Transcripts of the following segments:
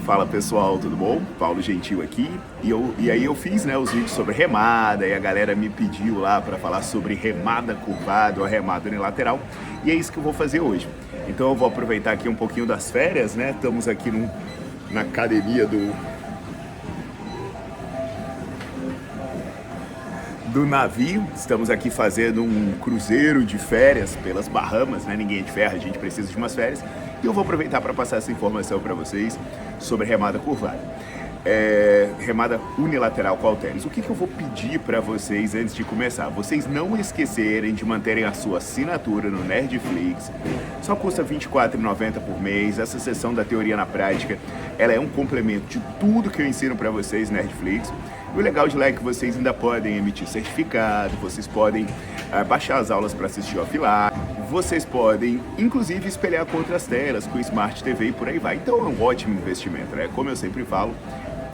Fala pessoal, tudo bom? Paulo Gentil aqui. E aí eu fiz os vídeos sobre remada e a galera me pediu lá para falar sobre remada curvada ou remada unilateral. E é isso que eu vou fazer hoje. Então eu vou aproveitar aqui um pouquinho das férias, né? Estamos aqui na academia do navio. Estamos aqui fazendo um cruzeiro de férias pelas Bahamas, né? Ninguém é de ferro, a gente precisa de umas férias. E eu vou aproveitar para passar essa informação para vocês sobre remada curvada. Remada unilateral com halteres. O que eu vou pedir para vocês antes de começar? Vocês não esquecerem de manterem a sua assinatura no Nerdflix. Só custa R$ 24,90 por mês. Essa sessão da teoria na prática, ela é um complemento de tudo que eu ensino para vocês no Nerdflix. E o legal de lá é que vocês ainda podem emitir certificado, vocês podem baixar as aulas para assistir offline, vocês podem inclusive espelhar com outras telas, com Smart TV e por aí vai. Então é um ótimo investimento, né? Como eu sempre falo,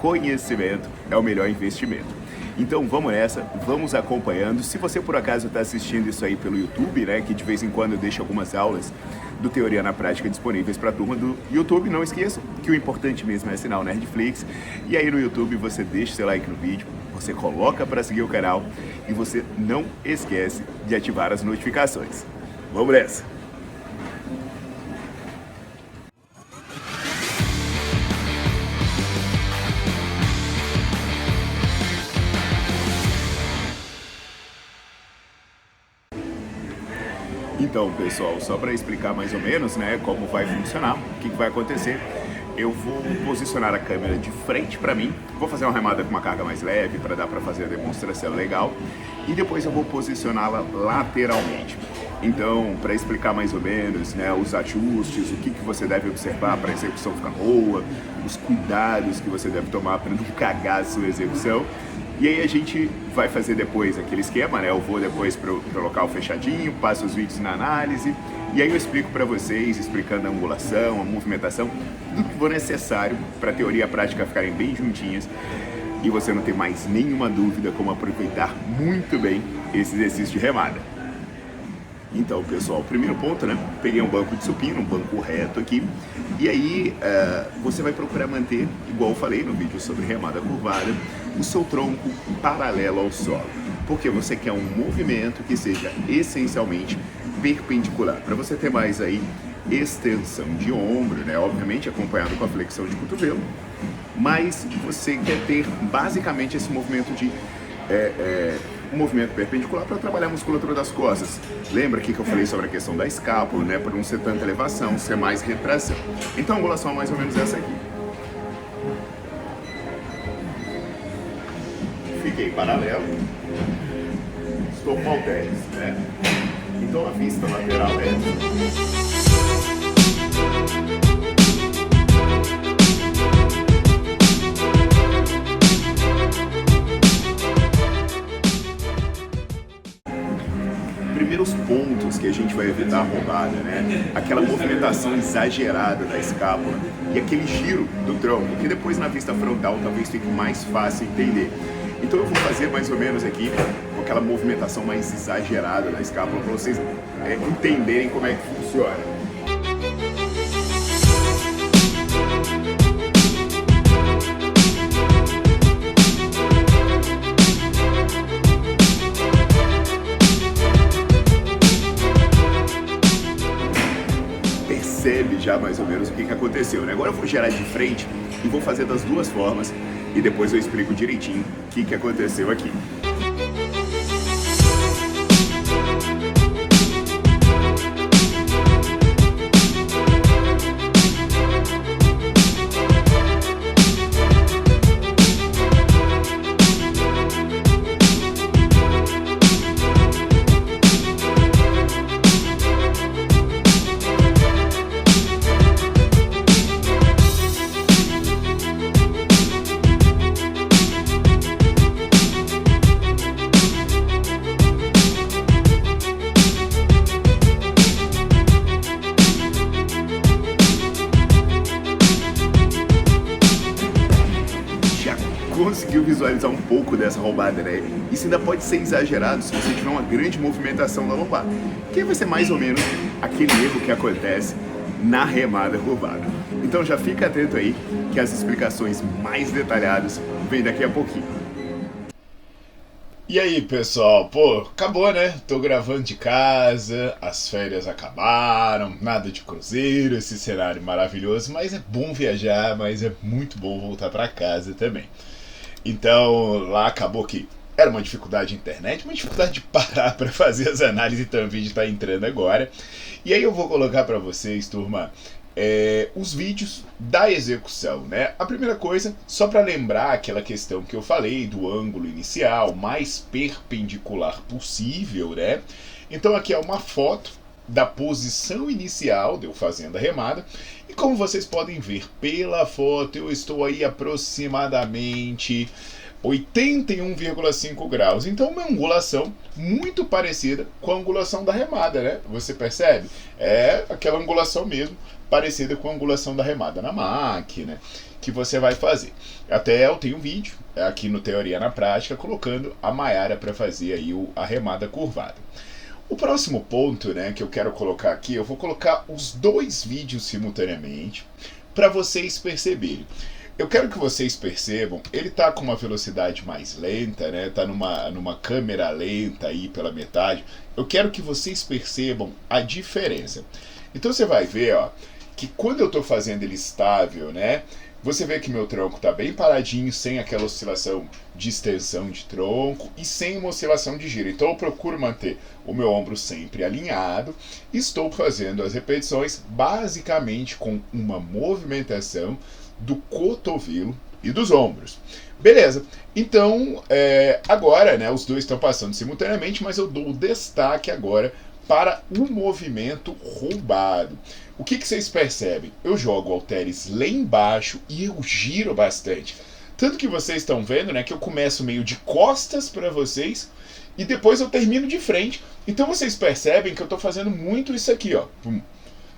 conhecimento é o melhor investimento. Então vamos nessa, vamos acompanhando. Se você por acaso está assistindo isso aí pelo YouTube, né, que de vez em quando eu deixo algumas aulas do Teoria na Prática disponíveis para a turma do YouTube, não esqueça que o importante mesmo é assinar o Nerdflix. E aí no YouTube você deixa seu like no vídeo, você coloca para seguir o canal e você não esquece de ativar as notificações. Vamos nessa! Então, pessoal, só para explicar mais ou menos, né, como vai funcionar, o que vai acontecer, eu vou posicionar a câmera de frente para mim, vou fazer uma remada com uma carga mais leve para dar para fazer a demonstração legal, e depois eu vou posicioná-la lateralmente. Então, para explicar mais ou menos, né, os ajustes, o que você deve observar para a execução ficar boa, os cuidados que você deve tomar para não cagar a sua execução. E aí a gente vai fazer depois aquele esquema, né? Eu vou depois pro local fechadinho, passo os vídeos na análise, e aí eu explico para vocês, explicando a angulação, a movimentação, tudo que for necessário para a teoria e a prática ficarem bem juntinhas e você não ter mais nenhuma dúvida como aproveitar muito bem esse exercício de remada. Então, pessoal, o primeiro ponto, né? Peguei um banco de supino, um banco reto aqui, e aí você vai procurar manter, igual eu falei no vídeo sobre remada curvada, o seu tronco paralelo ao solo, porque você quer um movimento que seja essencialmente perpendicular, para você ter mais aí extensão de ombro, né? Obviamente acompanhado com a flexão de cotovelo, mas você quer ter basicamente esse movimento de um movimento perpendicular para trabalhar a musculatura das costas. Lembra aqui que eu falei sobre a questão da escápula, né? Para não ser tanta elevação, ser mais retração. Então a angulação é mais ou menos essa aqui. Fiquei paralelo. Estou com halteres, né? Então a vista lateral é essa. Primeiros pontos que a gente vai evitar a roubada, né? Aquela movimentação exagerada da escápula e aquele giro do tronco, que depois na vista frontal talvez fique mais fácil entender. Então eu vou fazer mais ou menos aqui com aquela movimentação mais exagerada da escápula para vocês entenderem como é que funciona. Percebe já mais ou menos o que aconteceu, né? Agora eu vou gerar de frente e vou fazer das duas formas e depois eu explico direitinho o que aconteceu aqui. Conseguiu visualizar um pouco dessa roubada, né? Isso ainda pode ser exagerado se você tiver uma grande movimentação da lombar, que vai ser mais ou menos aquele erro que acontece na remada curvada. Então já fica atento aí que as explicações mais detalhadas vêm daqui a pouquinho. E aí, pessoal? Pô, acabou, né? Tô gravando de casa, as férias acabaram, nada de cruzeiro, esse cenário maravilhoso, mas é bom viajar, mas é muito bom voltar pra casa também. Então, lá acabou que era uma dificuldade de internet, uma dificuldade de parar para fazer as análises, então o vídeo está entrando agora. E aí eu vou colocar para vocês, turma, os vídeos da execução, né? A primeira coisa, só para lembrar aquela questão que eu falei do ângulo inicial, mais perpendicular possível, né? Então aqui é uma foto da posição inicial de eu fazendo a remada, e como vocês podem ver pela foto, eu estou aí aproximadamente 81,5 graus. Então uma angulação muito parecida com a angulação da remada, né? Você percebe? É aquela angulação mesmo, parecida com a angulação da remada na máquina que você vai fazer. Até eu tenho um vídeo aqui no Teoria na Prática colocando a Maiara para fazer aí a remada curvada. O próximo ponto, né, que eu quero colocar aqui, eu vou colocar os dois vídeos simultaneamente para vocês perceberem. Eu quero que vocês percebam, ele está com uma velocidade mais lenta, né? Tá numa câmera lenta aí pela metade. Eu quero que vocês percebam a diferença. Então você vai ver, ó, que quando eu estou fazendo ele estável, né? Você vê que meu tronco está bem paradinho, sem aquela oscilação de extensão de tronco e sem uma oscilação de giro. Então eu procuro manter o meu ombro sempre alinhado. Estou fazendo as repetições basicamente com uma movimentação do cotovelo e dos ombros. Beleza, então agora, né, os dois estão passando simultaneamente, mas eu dou o destaque agora para o movimento roubado. O que vocês percebem? Eu jogo o halteres lá embaixo e eu giro bastante. Tanto que vocês estão vendo, né, que eu começo meio de costas para vocês e depois eu termino de frente. Então vocês percebem que eu estou fazendo muito isso aqui, ó.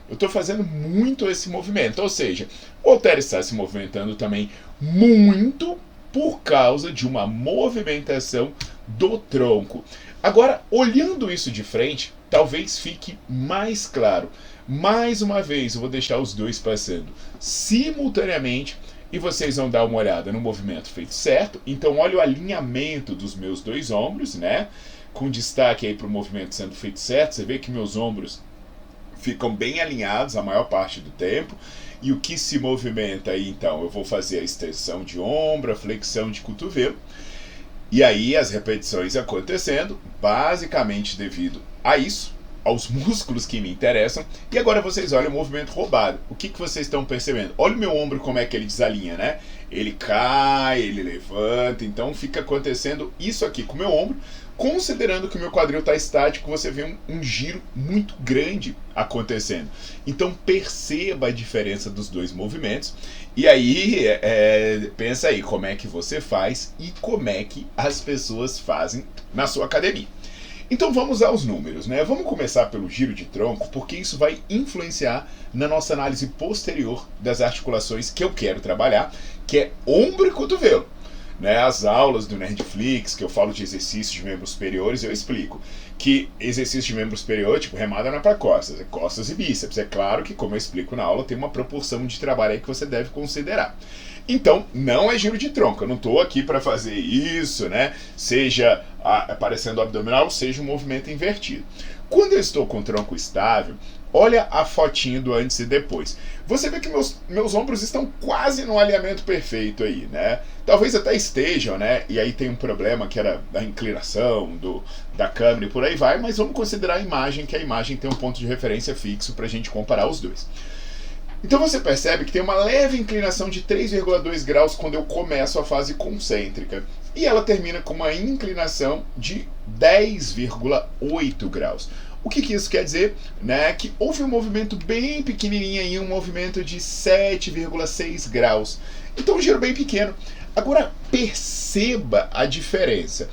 Eu estou fazendo muito esse movimento, ou seja, o halter está se movimentando também muito por causa de uma movimentação do tronco. Agora, olhando isso de frente, talvez fique mais claro. Mais uma vez, eu vou deixar os dois passando simultaneamente e vocês vão dar uma olhada no movimento feito certo. Então, olha o alinhamento dos meus dois ombros, né? Com destaque aí para o movimento sendo feito certo. Você vê que meus ombros ficam bem alinhados a maior parte do tempo. E o que se movimenta aí, então? Eu vou fazer a extensão de ombro, a flexão de cotovelo. E aí as repetições acontecendo, basicamente devido a isso, aos músculos que me interessam. E agora vocês olham o movimento roubado. O que vocês estão percebendo? Olha o meu ombro como é que ele desalinha, né? Ele cai, ele levanta, então fica acontecendo isso aqui com o meu ombro. Considerando que o meu quadril está estático, você vê um giro muito grande acontecendo. Então perceba a diferença dos dois movimentos. E aí, pensa aí como é que você faz e como é que as pessoas fazem na sua academia. Então vamos aos números, né? Vamos começar pelo giro de tronco, porque isso vai influenciar na nossa análise posterior das articulações que eu quero trabalhar, que é ombro e cotovelo. Né, as aulas do Nerdflix, que eu falo de exercícios de membros superiores, eu explico que exercício de membro superior, tipo remada não é para costas, é costas e bíceps. É claro que, como eu explico na aula, tem uma proporção de trabalho aí que você deve considerar. Então, não é giro de tronco, eu não estou aqui para fazer isso, né? Seja aparecendo o abdominal, seja um movimento invertido. Quando eu estou com o tronco estável, olha a fotinho do antes e depois. Você vê que meus ombros estão quase no alinhamento perfeito aí, né? Talvez até estejam, né? E aí tem um problema que era da inclinação da câmera e por aí vai, mas vamos considerar a imagem, que a imagem tem um ponto de referência fixo para a gente comparar os dois. Então você percebe que tem uma leve inclinação de 3,2 graus quando eu começo a fase concêntrica. E ela termina com uma inclinação de 10,8 graus. O que isso quer dizer? Né? Que houve um movimento bem pequenininho aí, um movimento de 7,6 graus. Então um giro bem pequeno. Agora perceba a diferença.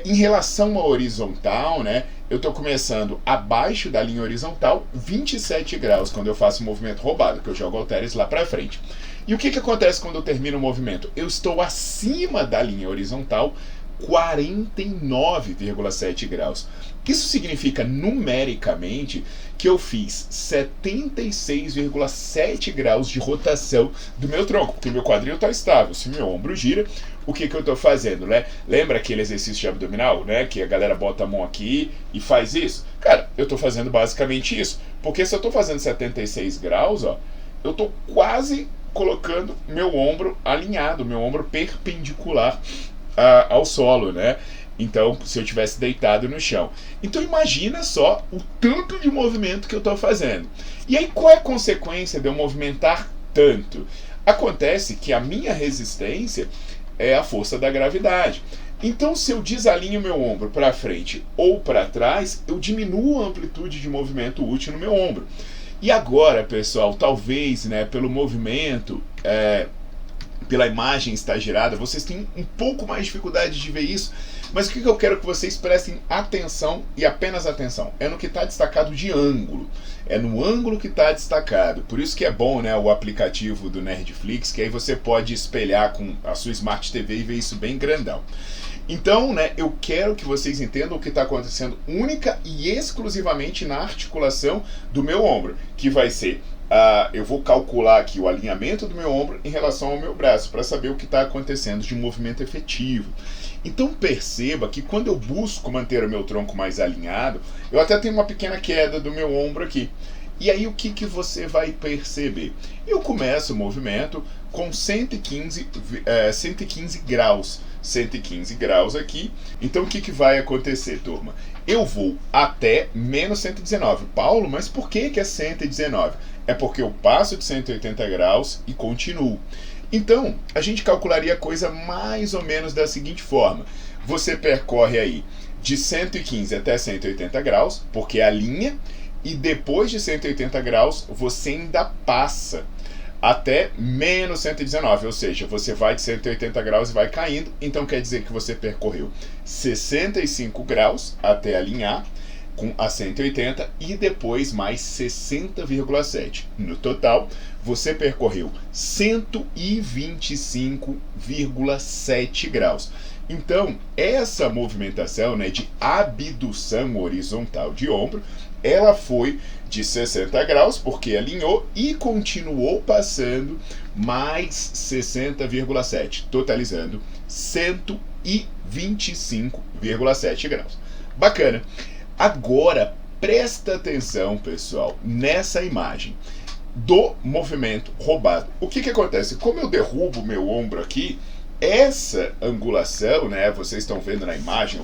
Em relação à horizontal, né, eu estou começando abaixo da linha horizontal, 27 graus, quando eu faço o movimento roubado, que eu jogo halteres lá para frente. E o que acontece quando eu termino o movimento? Eu estou acima da linha horizontal, 49,7 graus. Isso significa numericamente que eu fiz 76,7 graus de rotação do meu tronco, porque meu quadril está estável. Se meu ombro gira, o que eu estou fazendo, né? Lembra aquele exercício de abdominal, né? Que a galera bota a mão aqui e faz isso? Cara, eu estou fazendo basicamente isso. Porque se eu estou fazendo 76 graus, ó, eu estou quase colocando meu ombro alinhado, meu ombro perpendicular ao solo, né? Então, se eu tivesse deitado no chão. Então, imagina só o tanto de movimento que eu estou fazendo. E aí, qual é a consequência de eu movimentar tanto? Acontece que a minha resistência é a força da gravidade. Então, se eu desalinho meu ombro para frente ou para trás, eu diminuo a amplitude de movimento útil no meu ombro. E agora, pessoal, talvez, né, pelo movimento, pela imagem estar girada, vocês têm um pouco mais de dificuldade de ver isso, mas o que eu quero que vocês prestem atenção, e apenas atenção, é no que está destacado de ângulo. É no ângulo que está destacado. Por isso que é bom, né, o aplicativo do Nerdflix, que aí você pode espelhar com a sua Smart TV e ver isso bem grandão. Então, né, eu quero que vocês entendam o que está acontecendo única e exclusivamente na articulação do meu ombro, que vai ser, eu vou calcular aqui o alinhamento do meu ombro em relação ao meu braço, para saber o que está acontecendo de movimento efetivo. Então perceba que quando eu busco manter o meu tronco mais alinhado, eu até tenho uma pequena queda do meu ombro aqui. E aí o que você vai perceber? Eu começo o movimento com 115 graus. 115 graus aqui. Então o que vai acontecer, turma? Eu vou até menos 119. Paulo, mas por que é 119? É porque eu passo de 180 graus e continuo. Então, a gente calcularia a coisa mais ou menos da seguinte forma. Você percorre aí de 115 até 180 graus, porque é a linha, e depois de 180 graus, você ainda passa até menos 119, ou seja, você vai de 180 graus e vai caindo, então quer dizer que você percorreu 65 graus até alinhar com a 180 e depois mais 60,7. No total, você percorreu 125,7 graus. Então, essa movimentação, né, de abdução horizontal de ombro, ela foi de 60 graus, porque alinhou, e continuou passando mais 60,7, totalizando 125,7 graus. Bacana. Agora, presta atenção, pessoal, nessa imagem do movimento roubado. O que acontece? Como eu derrubo meu ombro aqui, essa angulação, né, vocês estão vendo na imagem,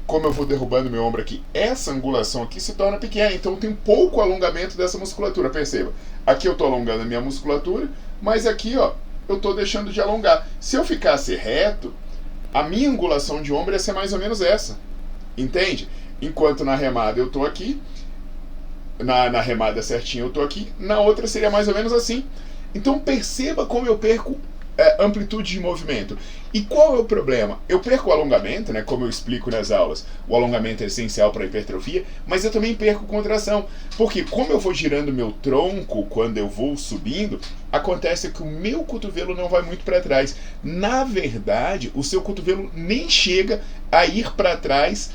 como eu vou derrubando meu ombro aqui, essa angulação aqui se torna pequena, então tem pouco alongamento dessa musculatura. Perceba, aqui eu estou alongando a minha musculatura, mas aqui, ó, eu estou deixando de alongar. Se eu ficasse reto, a minha angulação de ombro ia ser mais ou menos essa, entende? Enquanto na remada eu estou aqui, na remada certinha eu estou aqui, na outra seria mais ou menos assim. Então perceba como eu perco amplitude de movimento. E qual é o problema? Eu perco o alongamento, né, como eu explico nas aulas. O alongamento é essencial para a hipertrofia, mas eu também perco contração. Porque como eu vou girando meu tronco quando eu vou subindo, acontece que o meu cotovelo não vai muito para trás. Na verdade, o seu cotovelo nem chega a ir para trás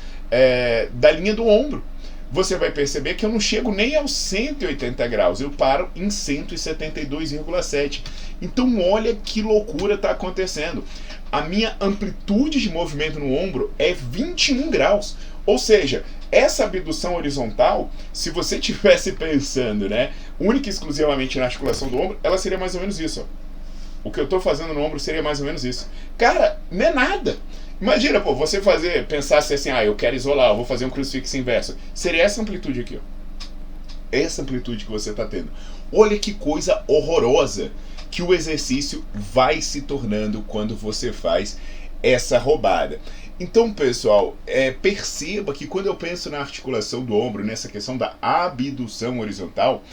da linha do ombro. Você vai perceber que eu não chego nem aos 180 graus, eu paro em 172,7. Então olha que loucura está acontecendo. A minha amplitude de movimento no ombro é 21 graus. Ou seja, essa abdução horizontal, se você estivesse pensando, né, única e exclusivamente na articulação do ombro, ela seria mais ou menos isso. Ó. O que eu estou fazendo no ombro seria mais ou menos isso. Cara, não é nada. Imagina, pô, você pensasse assim, eu quero isolar, eu vou fazer um crucifixo inverso. Seria essa amplitude aqui, ó. Essa amplitude que você está tendo. Olha que coisa horrorosa que o exercício vai se tornando quando você faz essa roubada. Então, pessoal, perceba que quando eu penso na articulação do ombro, nessa questão da abdução horizontal,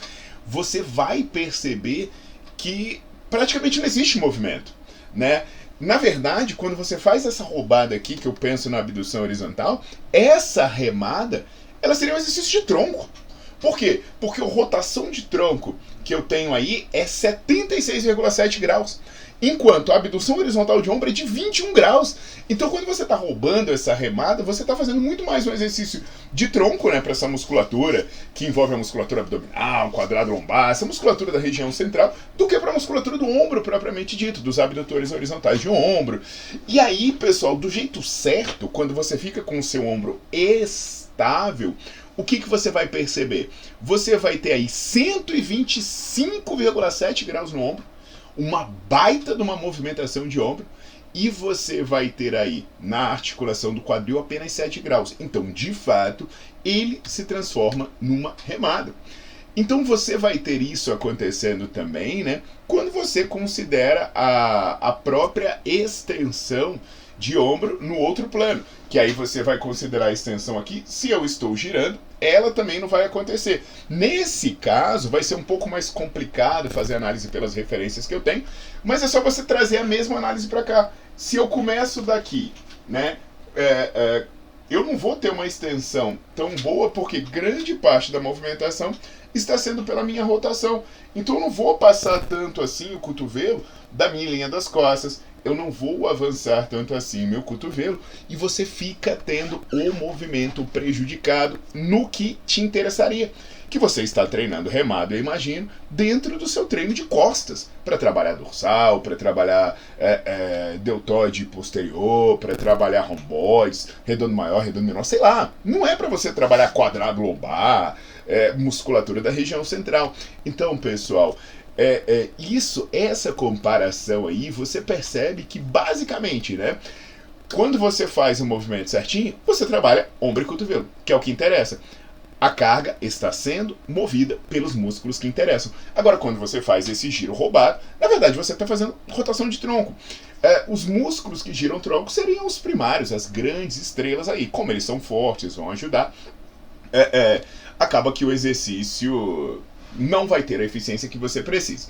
você vai perceber que praticamente não existe movimento, né? Na verdade, quando você faz essa roubada aqui, que eu penso na abdução horizontal, essa remada, ela seria um exercício de tronco. Por quê? Porque a rotação de tronco que eu tenho aí é 76,7 graus. Enquanto a abdução horizontal de ombro é de 21 graus. Então, quando você está roubando essa remada, você está fazendo muito mais um exercício de tronco, né, para essa musculatura, que envolve a musculatura abdominal, quadrado lombar, essa musculatura da região central, do que para a musculatura do ombro propriamente dito, dos abdutores horizontais de ombro. E aí, pessoal, do jeito certo, quando você fica com o seu ombro estável, o que você vai perceber? Você vai ter aí 125,7 graus no ombro, uma baita de uma movimentação de ombro, e você vai ter aí na articulação do quadril apenas 7 graus. Então, de fato, ele se transforma numa remada. Então você vai ter isso acontecendo também, né, quando você considera a própria extensão de ombro no outro plano, que aí você vai considerar a extensão aqui, se eu estou girando, ela também não vai acontecer. Nesse caso, vai ser um pouco mais complicado fazer análise pelas referências que eu tenho, mas é só você trazer a mesma análise para cá. Se eu começo daqui, né, eu não vou ter uma extensão tão boa, porque grande parte da movimentação está sendo pela minha rotação. Então eu não vou passar tanto assim o cotovelo da minha linha das costas, eu não vou avançar tanto assim meu cotovelo, e você fica tendo o movimento prejudicado no que te interessaria, que você está treinando remado, eu imagino, dentro do seu treino de costas, para trabalhar dorsal, para trabalhar deltoide posterior, para trabalhar romboides, redondo maior, redondo menor, sei lá. Não é para você trabalhar quadrado lombar, musculatura da região central. Então, pessoal, essa comparação aí, você percebe que basicamente, né, quando você faz o movimento certinho, você trabalha ombro e cotovelo, que é o que interessa. A carga está sendo movida pelos músculos que interessam. Agora, quando você faz esse giro roubado, na verdade você está fazendo rotação de tronco. Os músculos que giram o tronco seriam os primários, as grandes estrelas aí. Como eles são fortes, vão ajudar, acaba que o exercício não vai ter a eficiência que você precisa.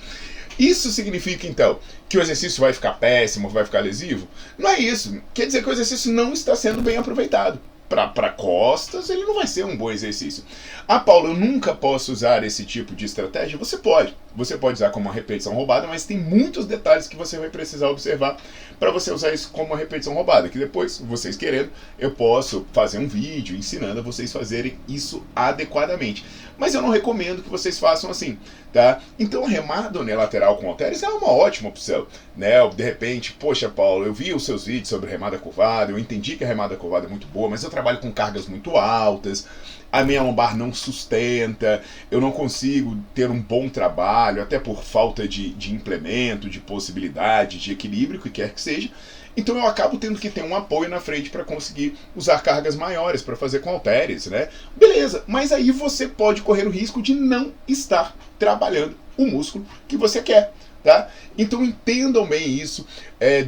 Isso significa, então, que o exercício vai ficar péssimo, vai ficar lesivo? Não é isso. Quer dizer que o exercício não está sendo bem aproveitado. Para costas, ele não vai ser um bom exercício. Ah, Paulo, eu nunca posso usar esse tipo de estratégia? Você pode. Você pode usar como uma repetição roubada, mas tem muitos detalhes que você vai precisar observar para você usar isso como uma repetição roubada, que depois, vocês querendo, eu posso fazer um vídeo ensinando a vocês fazerem isso adequadamente. Mas eu não recomendo que vocês façam assim, tá? Então, remada unilateral com halteres é uma ótima opção, né? De repente, poxa, Paulo, eu vi os seus vídeos sobre remada curvada, eu entendi que a remada curvada é muito boa, mas eu trabalho com cargas muito altas, a minha lombar não sustenta, eu não consigo ter um bom trabalho, até por falta de implemento, de possibilidade, de equilíbrio, o que quer que seja. Então eu acabo tendo que ter um apoio na frente para conseguir usar cargas maiores, para fazer com halteres, né? Beleza, mas aí você pode correr o risco de não estar trabalhando o músculo que você quer, tá? Então entendam bem isso,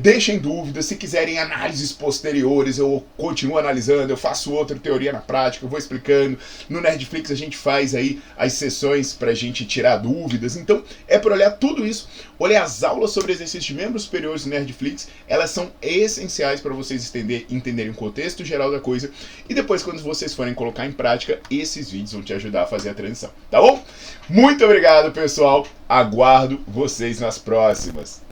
deixem dúvidas, se quiserem análises posteriores, eu continuo analisando, eu faço outra teoria na prática, eu vou explicando. No Nerdflix a gente faz aí as sessões pra gente tirar dúvidas, então é para olhar tudo isso, olhar as aulas sobre exercícios de membros superiores do Nerdflix, elas são essenciais para vocês entenderem o contexto geral da coisa, e depois quando vocês forem colocar em prática, esses vídeos vão te ajudar a fazer a transição, tá bom? Muito obrigado, pessoal, aguardo vocês nas próximas.